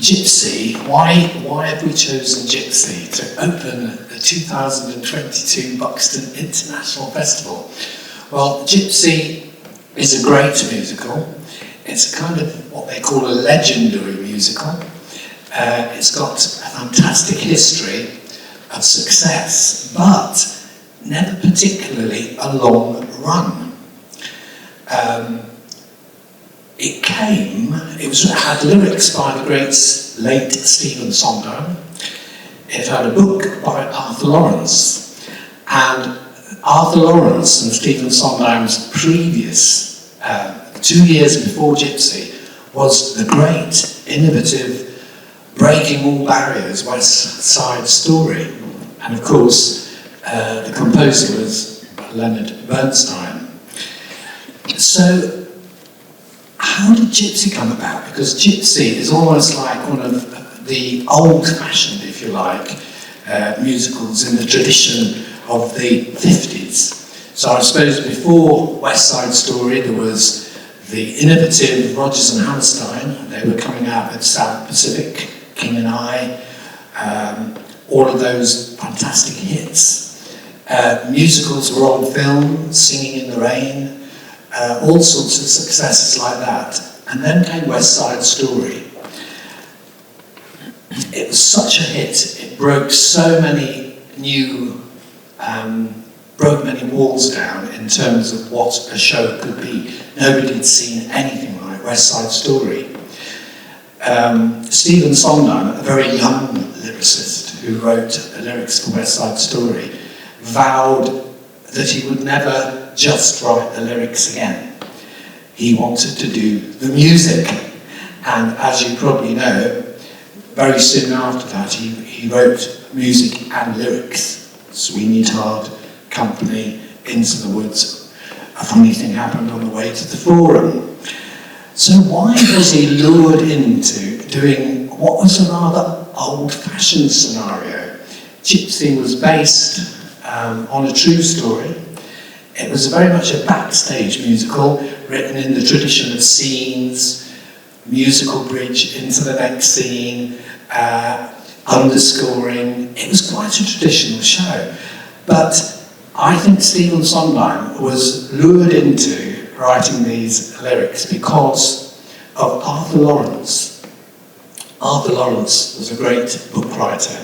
Gypsy, why have we chosen Gypsy to open the 2022 Buxton International Festival? Well, Gypsy is a great musical. It's a kind of what they call a legendary musical. It's got a fantastic history of success, but never particularly a long run. It had lyrics by the great late Stephen Sondheim. It had a book by Arthur Lawrence. And Arthur Lawrence and Stephen Sondheim's previous, 2 years before Gypsy, was the great, innovative, breaking all barriers West Side Story. And of course, the composer was Leonard Bernstein. So, how did Gypsy come about? Because Gypsy is almost like one of the old-fashioned, if you like, musicals in the tradition of the 50s. So I suppose before West Side Story there was the innovative Rodgers and Hammerstein. They were coming out with South Pacific, King and I, all of those fantastic hits. Musicals were on film, Singing in the Rain, all sorts of successes like that. And then came West Side Story. It was such a hit, it broke so many broke many walls down in terms of what a show could be. Nobody had seen anything like West Side Story. Stephen Sondheim, a very young lyricist who wrote the lyrics for West Side Story, vowed that he would never just write the lyrics again. He wanted to do the music. And as you probably know, very soon after that he wrote music and lyrics. Sweeney Todd, Company, Into the Woods. A funny thing happened on the way to the Forum. So why was he lured into doing what was a rather old-fashioned scenario? Gypsy was based on a true story. It was very much a backstage musical, written in the tradition of scenes, musical bridge into the next scene, underscoring. It was quite a traditional show. But I think Stephen Sondheim was lured into writing these lyrics because of Arthur Lawrence. Arthur Lawrence was a great book writer.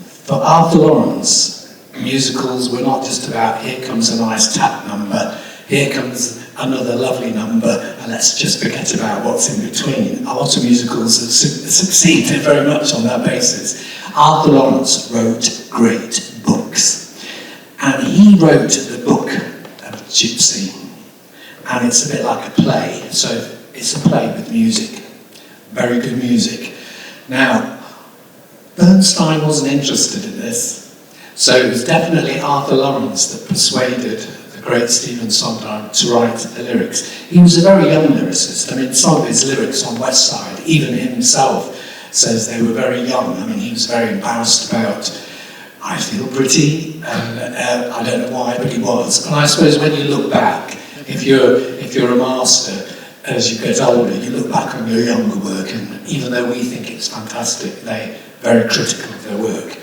For Arthur Lawrence, musicals were not just about here comes a nice tap number, here comes another lovely number, and let's just forget about what's in between. A lot of musicals have succeeded very much on that basis. Arthur Lawrence wrote great books. And he wrote the book of Gypsy. And it's a bit like a play. So it's a play with music. Very good music. Now, Bernstein wasn't interested in this. So it was definitely Arthur Lawrence that persuaded the great Stephen Sondheim to write the lyrics. He was a very young lyricist. I mean, some of his lyrics on West Side, even himself says they were very young. I mean, he was very embarrassed about, I feel pretty, and I don't know why, but he was. And I suppose when you look back, if you're a master, as you get older, you look back on your younger work, and even though we think it's fantastic, they're very critical of their work.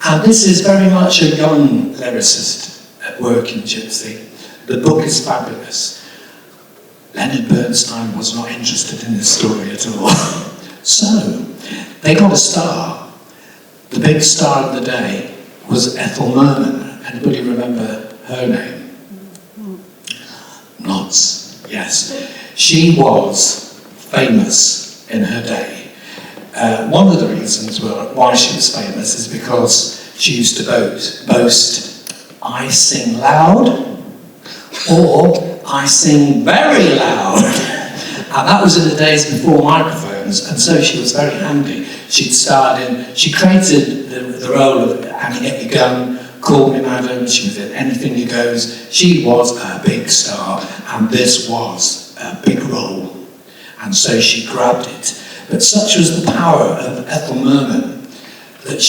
And this is very much a young lyricist at work in Gypsy. The book is fabulous. Leonard Bernstein was not interested in this story at all. So, they got a star. The big star of the day was Ethel Merman. Anybody remember her name? Nods, yes. She was famous in her day. One of the reasons why she was famous is because she used to boast, I sing loud, or I sing very loud. And that was in the days before microphones, and so she was very handy. She created the role of Annie Get Your Gun, Call Me Madam, she was in Anything You Goes. She was a big star, and this was a big role. And so she grabbed it. But such was the power of Ethel Merman that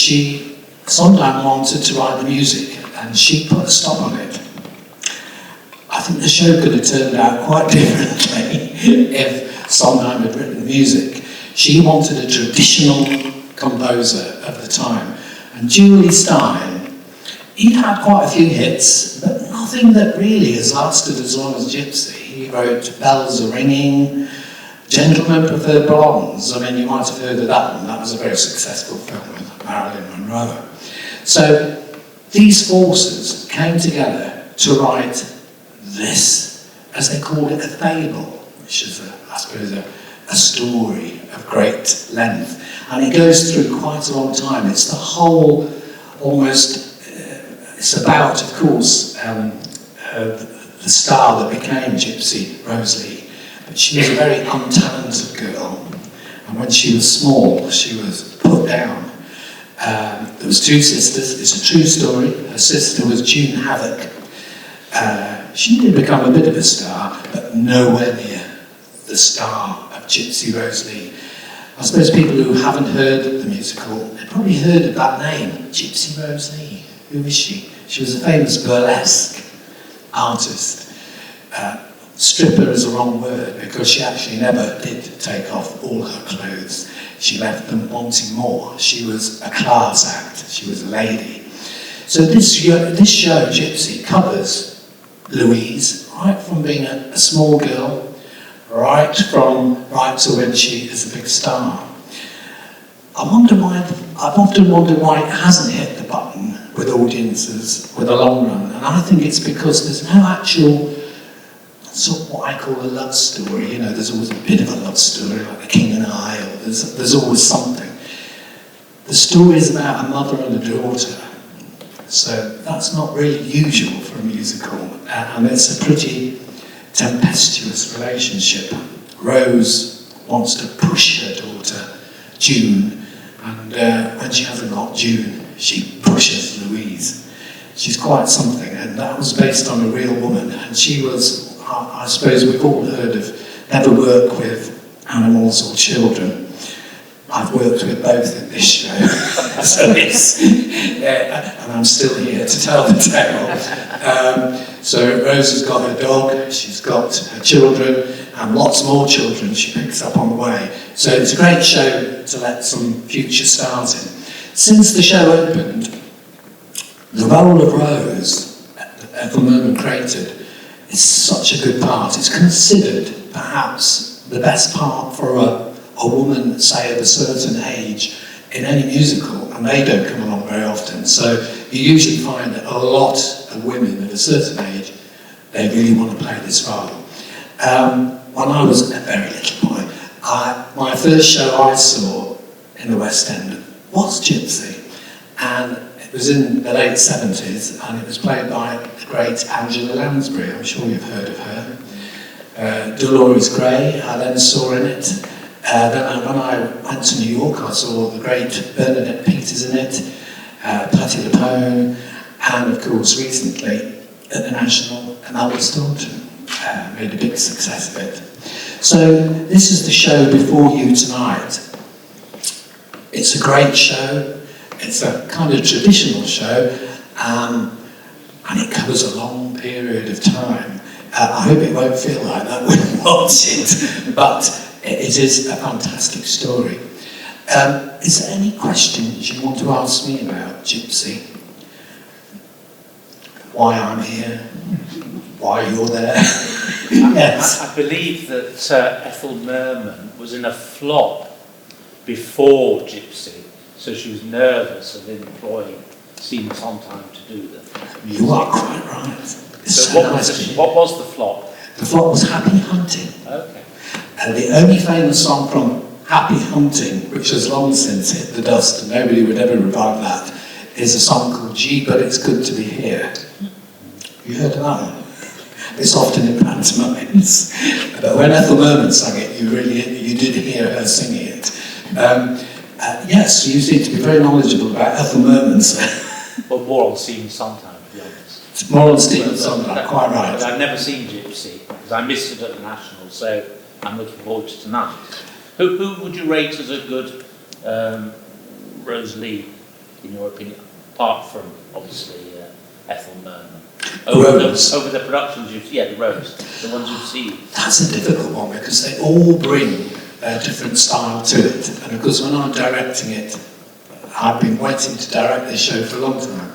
Sondheim wanted to write the music, and she put a stop on it. I think the show could have turned out quite differently if Sondheim had written the music. She wanted a traditional composer of the time. And Julie Stein, he'd had quite a few hits, but nothing that really has lasted as long as Gypsy. He wrote Bells Are Ringing, Gentlemen Prefer Blondes. I mean, you might have heard of that one. That was a very successful film with Marilyn Monroe. So these forces came together to write this, as they called it, a fable, which is, I suppose, a story of great length. And it goes through quite a long time. It's the whole, almost, it's about, of course, the star that became Gypsy Rose Lee. But she was a very untalented girl. And when she was small, she was put down. There was two sisters. It's a true story. Her sister was June Havoc. She did become a bit of a star, but nowhere near the star of Gypsy Rose Lee. I suppose people who haven't heard the musical, they've probably heard of that name, Gypsy Rose Lee. Who is she? She was a famous burlesque artist. Stripper is the wrong word, because she actually never did take off all her clothes. She left them wanting more. She was a class act. She was a lady. So this show, Gypsy, covers Louise, right from being a small girl, right to when she is a big star. I've often wondered why it hasn't hit the button with audiences with a long run, and I think it's because there's no actual sort of what I call a love story. You know, there's always a bit of a love story, like The King and I, or there's always something. The story is about a mother and a daughter, so that's not really usual for a musical, and it's a pretty tempestuous relationship. Rose wants to push her daughter, June, and when she hasn't got June, she pushes Louise. She's quite something, and that was based on a real woman, and she was, I suppose we've all heard of never work with animals or children. I've worked with both in this show, so and I'm still here to tell the tale. So Rose has got her dog, she's got her children, and lots more children she picks up on the way. So it's a great show to let some future stars in. Since the show opened, the role of Rose, Ethel Merman created, is such a good part. It's considered perhaps the best part for a woman, say, of a certain age in any musical, and they don't come along very often. So you usually find that a lot of women of a certain age, they really want to play this role. When I was a very little boy, my first show I saw in the West End was Gypsy, and it was in the late 70s, and it was played by the great Angela Lansbury. I'm sure you've heard of her. Dolores Gray, I then saw in it. Then when I went to New York, I saw the great Bernadette Peters in it, Patti LuPone, and of course recently at the National, Albert Staunton made a big success of it. So this is the show before you tonight. It's a great show. It's a kind of traditional show, and it covers a long period of time. I hope it won't feel like that when you watch it, but it is a fantastic story. Is there any questions you want to ask me about Gypsy? Why I'm here? Why you're there? Yes. I believe that Ethel Merman was in a flop before Gypsy, so she was nervous of employing Stephen Sondheim to do them. You are quite right. So what was the flop? The flop was Happy Hunting. Okay. And the only famous song from Happy Hunting, which has long since hit the dust and nobody would ever revive that, is a song called Gee, But It's Good to Be Here. You heard of that one? It's often in pantomimes. But when Ethel Merman sang it, you did hear her singing it. Yes, you seem to be very knowledgeable about Ethel Merman's. Well, more on Stephen Sondheim, to be honest. It's more on Stephen Sondheim, quite right. But I've never seen Gypsy, because I missed it at the National, so I'm looking forward to tonight. Who would you rate as a good Rose Lee, in your opinion, apart from, obviously, Ethel Merman? Over the productions the Rose, the ones you've seen. That's a difficult one, because they all bring a different style to it. And of course, when I'm directing it, I've been waiting to direct this show for a long time.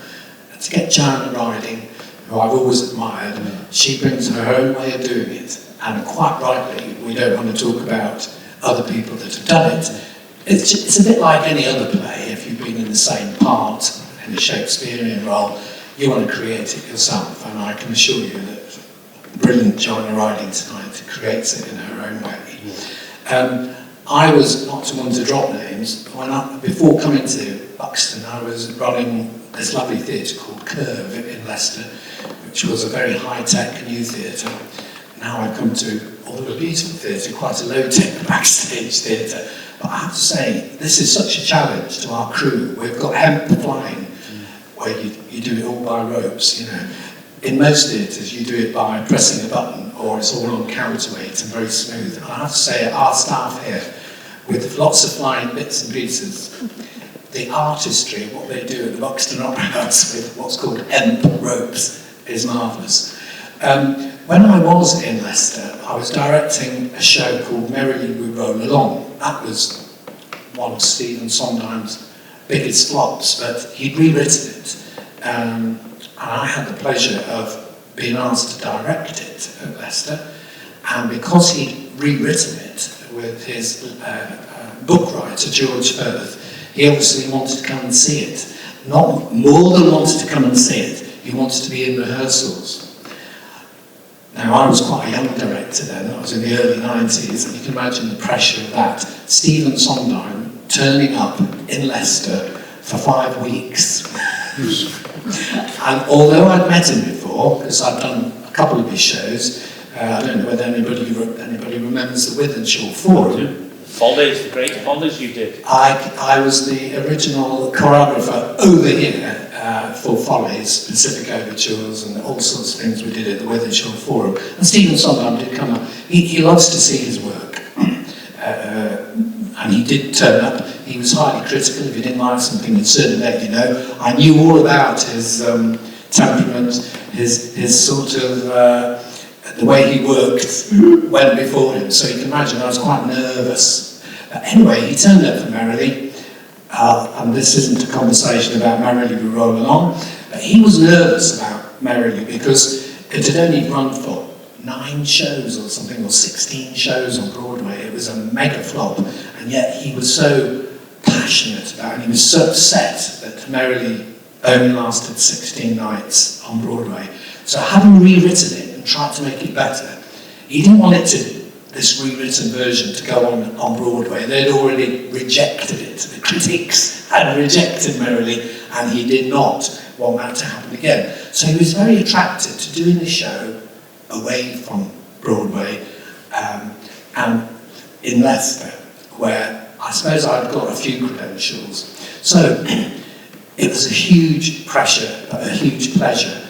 And to get Joanna Riding, who I've always admired, she brings her own way of doing it. And quite rightly, we don't want to talk about other people that have done it. It's a bit like any other play. If you've been in the same part in the Shakespearean role, you want to create it yourself. And I can assure you that brilliant Joanna Riding tonight creates it in her own way. I was not one to drop names. Before coming to Buxton, I was running this lovely theatre called Curve in Leicester, which was a very high-tech new theatre. Now I've come to, although a beautiful theatre, quite a low-tech backstage theatre. But I have to say, this is such a challenge to our crew. We've got hemp flying, where you do it all by ropes, you know. In most theatres, you do it by pressing a button, or it's all on counterweight and very smooth. And I have to say, our staff here, with lots of flying bits and pieces, the artistry of what they do at the Buxton Opera House with what's called hemp ropes is marvellous. When I was in Leicester, I was directing a show called Merrily We Roll Along. That was one of Stephen Sondheim's biggest flops, but he'd rewritten it. And I had the pleasure of being asked to direct it at Leicester. And because he'd rewritten it with his book writer, George Firth, he obviously wanted to come and see it. Not more than wanted to come and see it, he wanted to be in rehearsals. Now, I was quite a young director then, I was in the early 90s, and you can imagine the pressure of that. Stephen Sondheim turning up in Leicester for 5 weeks. And although I'd met him before, because I'd done a couple of his shows, I don't know whether anybody remembers the Wythenshawe Forum. Follies, the great Follies you did. I was the original choreographer over here for Follies, specific overtures and all sorts of things we did at the Wythenshawe Forum. And Stephen Sondheim did come up. He loves to see his work. And he did turn up. He was highly critical. If he didn't like something, he'd certainly let you know. I knew all about his temperament, his sort of, the way he worked went before him. So you can imagine I was quite nervous. Anyway, he turned up for Merrily. And this isn't a conversation about Merrily We Roll Along, but he was nervous about Merrily because it had only run for 9 shows or something, or 16 shows on Broadway. It was a mega flop, and yet he was so passionate about it, and he was so upset that Merrily only lasted 16 nights on Broadway. So having rewritten it and tried to make it better, he didn't want this rewritten version to go on Broadway. They'd already rejected it. The critics had rejected Merrily, and he did not want that to happen again. So he was very attracted to doing the show away from Broadway and in Leicester, where I suppose I'd got a few credentials. So it was a huge pressure, but a huge pleasure.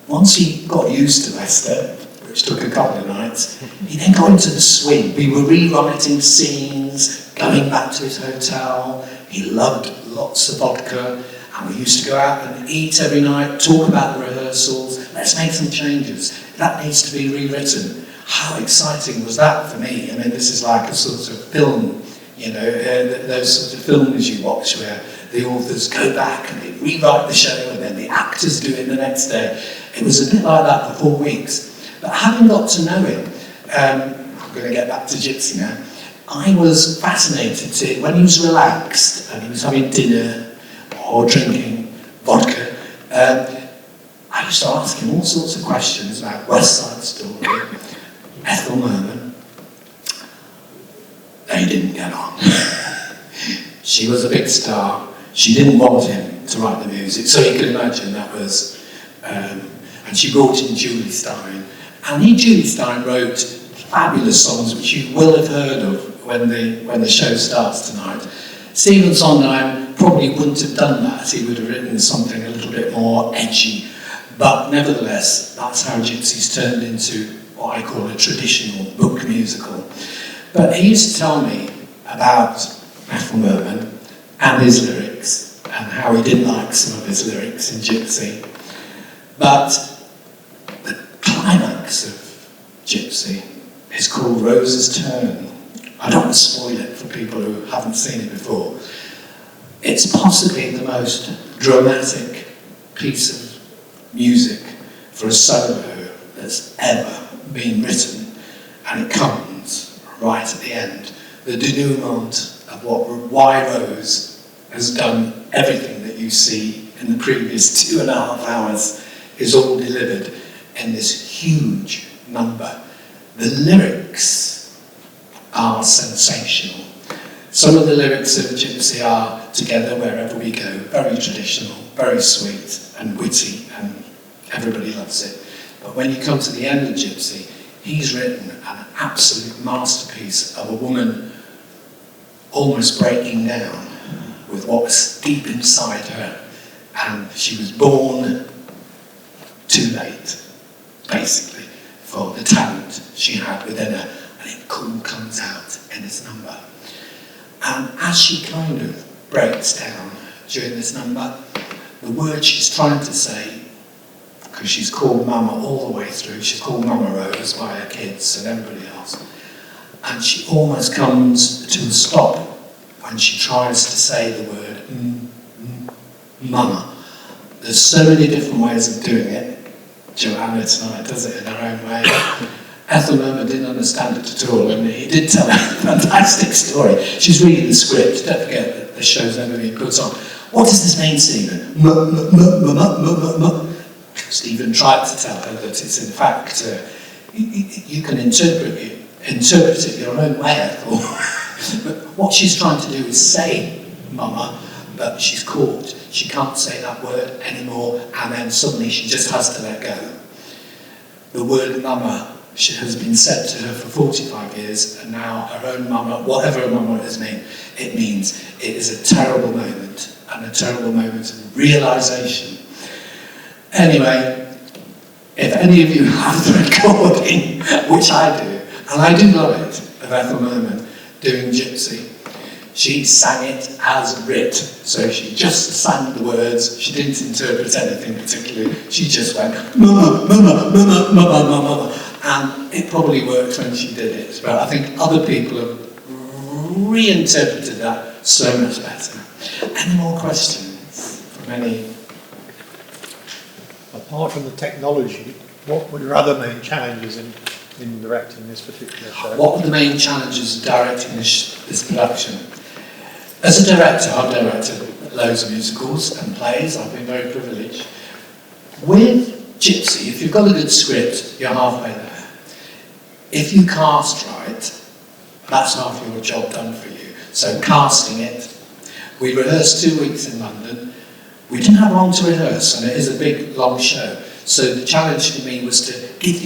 Once he got used to Leicester, which took a couple of nights, he then got into the swing. We were rewriting scenes, going back to his hotel. He loved lots of vodka, and we used to go out and eat every night, talk about the rehearsals. Let's make some changes. That needs to be rewritten. How exciting was that for me? I mean, this is like a sort of film, you know, those sort of films you watch where the authors go back and they rewrite the show and then the actors do it the next day. It was a bit like that for 4 weeks. But having got to know him, I'm going to get back to Gypsy now, I was fascinated to, when he was relaxed and he was having dinner or drinking vodka, I used to ask him all sorts of questions about West Side Story, Ethel Merman. They didn't get on. She was a big star. She didn't want him to write the music, so you can imagine that was... and she brought in Julie Stein. And Julie Stein wrote fabulous songs which you will have heard of when the show starts tonight. Stephen Sondheim probably wouldn't have done that. He would have written something a little bit more edgy. But nevertheless, that's how Gypsy's turned into what I call a traditional book musical. But he used to tell me about Ethel Merman and his lyrics, and how he didn't like some of his lyrics in Gypsy. But the climax of Gypsy is called Rose's Turn, I don't want to spoil it for people who haven't seen it before. It's possibly the most dramatic piece of music for a solo that's ever been written, and it comes right at the end. The denouement of why Rose has done everything that you see in the previous 2.5 hours is all delivered in this huge number. The lyrics are sensational. Some of the lyrics of Gypsy are "Together wherever we go," very traditional, very sweet and witty, and everybody loves it. But when you come to the end of Gypsy, he's written an absolute masterpiece of a woman almost breaking down with what was deep inside her, and she was born too late, basically, for the talent she had within her, and it all comes out in this number. And as she kind of breaks down during this number, the word she's trying to say, because she's called Mama all the way through, she's called Mama Rose by her kids and everybody else, and she almost comes to a stop when she tries to say the word Mama. There's so many different ways of doing it. Joanna tonight does it in her own way. Ethel Merman didn't understand it at all, and he did tell a fantastic story. She's reading the script. Don't forget that the show's never been put on. What does this mean, Stephen? Stephen tried to tell her that it's in fact, you can interpret it your own way, Ethel. But what she's trying to do is say Mama, but she's caught. She can't say that word anymore, and then suddenly she just has to let go. The word Mama has been said to her for 45 years, and now her own Mama, whatever her Mama is mean, it means it is a terrible moment, and a terrible moment of realisation. Anyway, if any of you have the recording, which I do, and I do love it, of Ethel Merman doing Gypsy, she sang it as writ. So she just sang the words, she didn't interpret anything particularly, she just went, Mama, Mama, Mama, Mama, Mama. And it probably worked when she did it, but I think other people have reinterpreted that so much better. Any more questions from any? Apart from the technology, what were your other main challenges in directing this particular show? What were the main challenges of directing this production? As a director, I've directed loads of musicals and plays. I've been very privileged. With Gypsy, if you've got a good script, you're halfway there. If you cast right, that's half your job done for you. So casting it, we rehearsed 2 weeks in London. We didn't have long to rehearse, and it is a big, long show. So the challenge for me was to give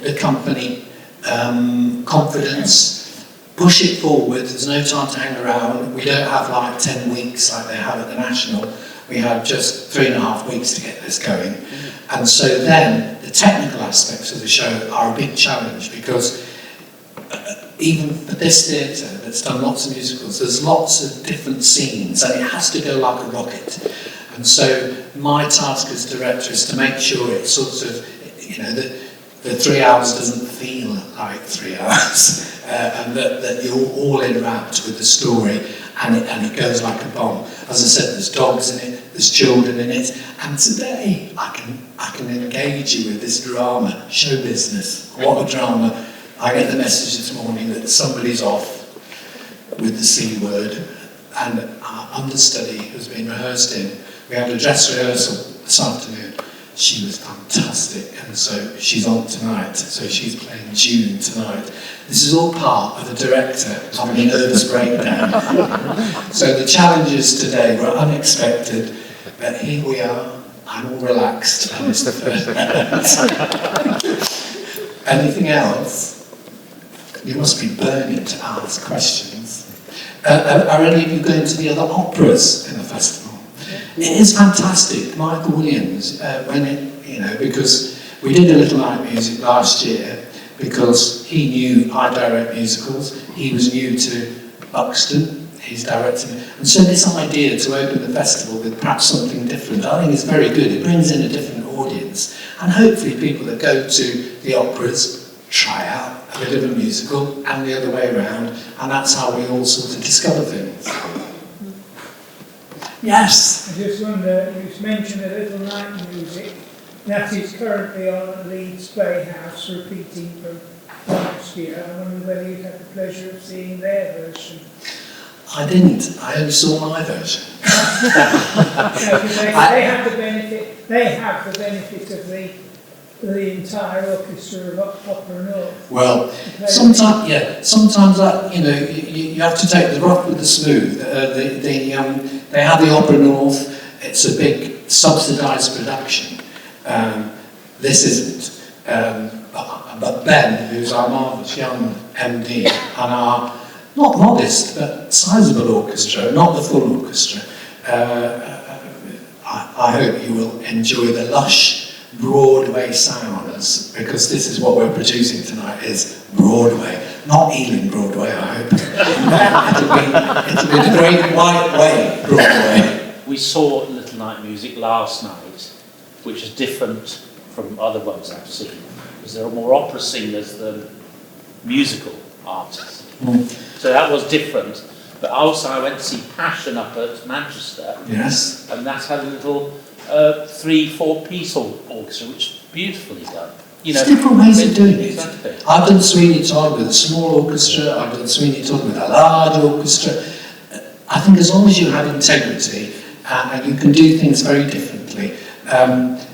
the company confidence, push it forward. There's no time to hang around. We don't have like 10 weeks like they have at the National. We have just 3.5 weeks to get this going. And so then the technical aspects of the show are a big challenge, because even for this theatre that's done lots of musicals, there's lots of different scenes, and it has to go like a rocket. And so my task as director is to make sure it's sort of, the 3 hours doesn't feel like 3 hours, and that you're all enwrapped with the story, and it goes like a bomb. As I said, there's dogs in it, there's children in it, and today I can engage you with this drama, show business. What a drama. I get the message this morning that somebody's off with the C word, and our understudy who's been rehearsed in, we had a dress rehearsal this afternoon. She was fantastic, and so she's on tonight, so she's playing June tonight. This is all part of the director having a nervous breakdown. So the challenges today were unexpected, but here we are, I'm all relaxed. Anything else? You must be burning to ask questions. Are any of you going to the other operas in the festival? It is fantastic. Michael Williams, because we did a Little Night Music last year, because he knew I direct musicals. He was new to Buxton. He's directing it. And so this idea to open the festival with perhaps something different, I think is very good. It brings in a different audience. And hopefully people that go to the operas try out a bit of a musical and the other way around, and that's how we all sort of discover things. Yes? I just wonder, you mentioned a little night music that is currently on at Leeds Playhouse, repeating from last year. I wonder whether you've had the pleasure of seeing their version. I didn't. I only saw my version. No, because they have the benefit. They have the benefit of the entire orchestra of Opera North. Well, sometimes that, you have to take the rough with the smooth. They have the Opera North. It's a big subsidised production. This isn't. But Ben, who's our marvellous young MD, and our not modest but sizable orchestra, not the full orchestra, I hope you will enjoy the lush Broadway sounds, because this is what we're producing tonight, is Broadway, not Ealing Broadway, I hope. it'll be the great white way Broadway. We saw Little Night Music last night, which is different from other ones I've seen, because there are more opera singers than musical artists. So that was different. But also I went to see Passion up at Manchester. Yes. And that had a little 3-4 piece orchestra, which is beautifully done. There's different ways of doing it. Exactly. I've done Sweeney Todd with a small orchestra, I've done Sweeney Todd with a large orchestra. I think as long as you have integrity and you can do things very differently.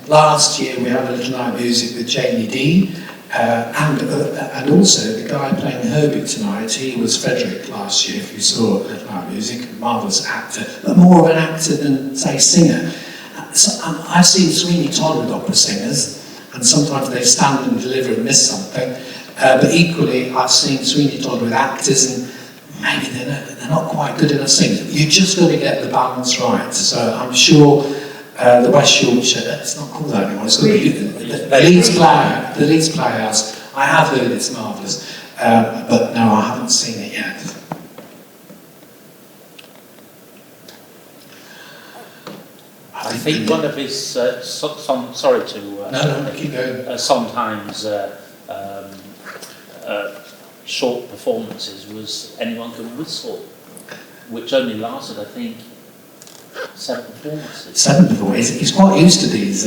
Last year we had a Little Night Music with Jamie D. And also the guy playing Herbie tonight, he was Frederick last year, if you saw Little Night Music, marvellous actor, but more of an actor than, say, singer. So, I've seen Sweeney Todd with opera singers, and sometimes they stand and deliver and miss something, but equally I've seen Sweeney Todd with actors, and maybe they're not quite good enough singers. You just got to get the balance right. So I'm sure the West Yorkshire, it's not called that anymore, it's got to be the Leeds Playhouse. I have heard it's marvellous, but no, I haven't seen it yet. I think one of his, sorry to... no, keep going. Sometimes short performances was Anyone Can Whistle, which only lasted, I think, 7 performances. 7 performances. He's quite used to these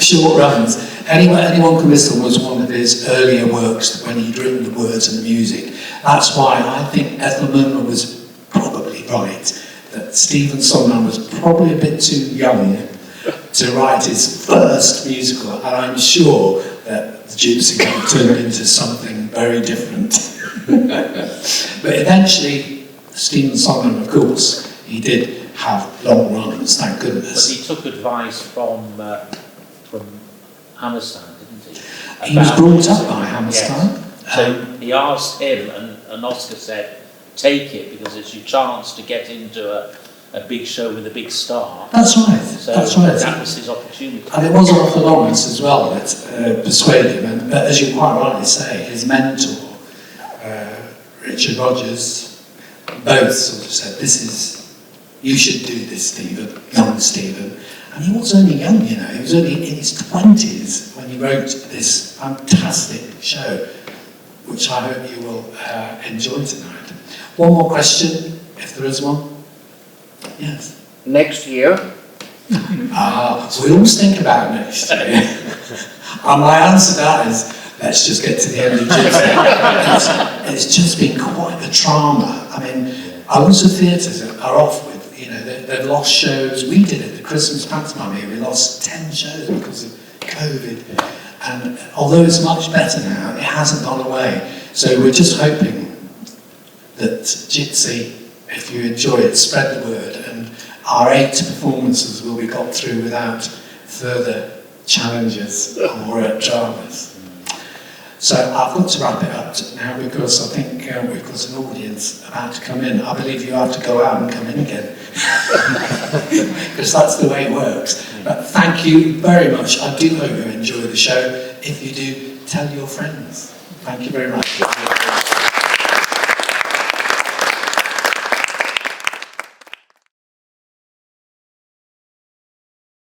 short runs. Anyone Can Whistle was one of his earlier works when he'd written the words and the music. That's why I think Ethelman was probably right, that Stephen Sondheim was probably a bit too young to write his first musical, and I'm sure that the Gypsy turned into something very different. But eventually, Stephen Sondheim, of course, he did have long runs, thank goodness. But he took advice from Hammerstein, didn't he? He was brought up by Hammerstein. Yes. So he asked him, and Oscar said, take it, because it's your chance to get into a big show with a big star. That's right, so that's right. That was his opportunity. And it was Arthur Lawrence as well that persuaded him, but as you quite rightly say, his mentor, Richard Rogers, both sort of said, you should do this, Stephen, young Stephen. And he was only young, he was only in his 20s when he wrote this fantastic show, which I hope you will enjoy tonight. One more question, if there is one. Yes. Next year? We always think about next year. And my answer to that is, let's just get to the end of Gypsy. It's just been quite a trauma. I mean, loads of theatres are off with, they've lost shows. We did it, the Christmas pantomime here, we lost 10 shows because of COVID. And although it's much better now, it hasn't gone away. So we're just hoping that Gypsy, if you enjoy it, spread the word, and our 8 performances will be got through without further challenges or dramas. So I've got to wrap it up now, because I think we've got an audience about to come in. I believe you have to go out and come in again, because that's the way it works. But thank you very much. I do hope you enjoy the show. If you do, tell your friends. Thank you very much.